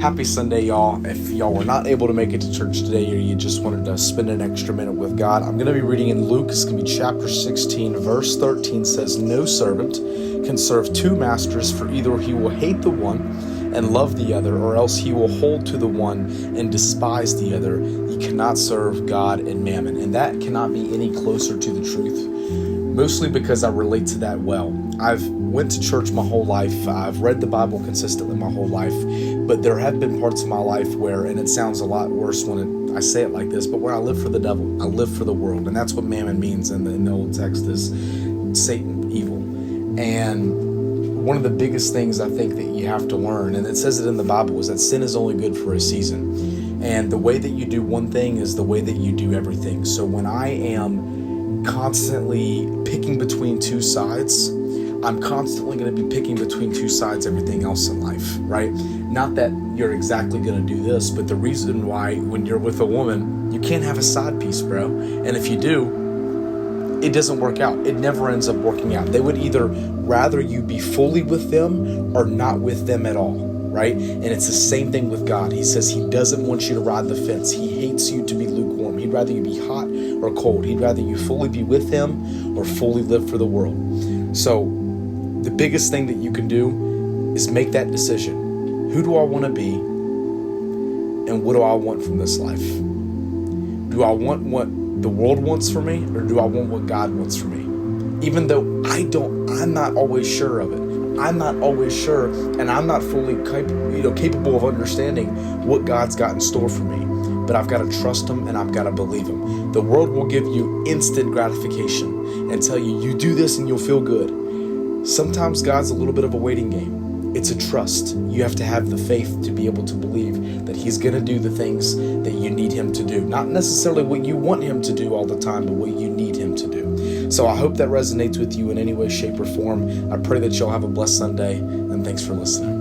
Happy Sunday, y'all. If y'all were not able to make it to church today or you just wanted to spend an extra minute with God, I'm going to be reading in Luke. It's going to be chapter 16, verse 13 says, "No servant can serve two masters, for either he will hate the one and love the other, or else he will hold to the one and despise the other. You cannot serve God and mammon." And that cannot be any closer to the truth, mostly because I relate to that well. I've went to church my whole life. I've read the Bible consistently my whole life, but there have been parts of my life where, and it sounds a lot worse when I say it like this, but where I live for the devil, I live for the world, and that's what mammon means in the old text is Satan, evil. And one of the biggest things I think that you have to learn, and it says it in the Bible, is that sin is only good for a season. And the way that you do one thing is the way that you do everything. So when I am constantly picking between two sides, I'm constantly going to be picking between two sides everything else in life, right? Not that you're exactly going to do this, but the reason why when you're with a woman, you can't have a side piece, bro. And if you do, it doesn't work out. It never ends up working out. They would either rather you be fully with them or not with them at all, right? And it's the same thing with God. He says he doesn't want you to ride the fence. He hates you to be lukewarm. He'd rather you be hot or cold. He'd rather you fully be with him or fully live for the world. So the biggest thing that you can do is make that decision. Who do I want to be? And what do I want from this life? Do I want what the world wants for me, or do I want what God wants for me? Even though I'm not always sure of it. I'm not always sure, and I'm not fully capable of understanding what God's got in store for me. But I've got to trust him and I've got to believe him. The world will give you instant gratification and tell you, you do this and you'll feel good. Sometimes God's a little bit of a waiting game. It's a trust. You have to have the faith to be able to believe that he's going to do the things that you need him to do. Not necessarily what you want him to do all the time, but what you need him to do. So I hope that resonates with you in any way, shape, or form. I pray that y'all have a blessed Sunday, and thanks for listening.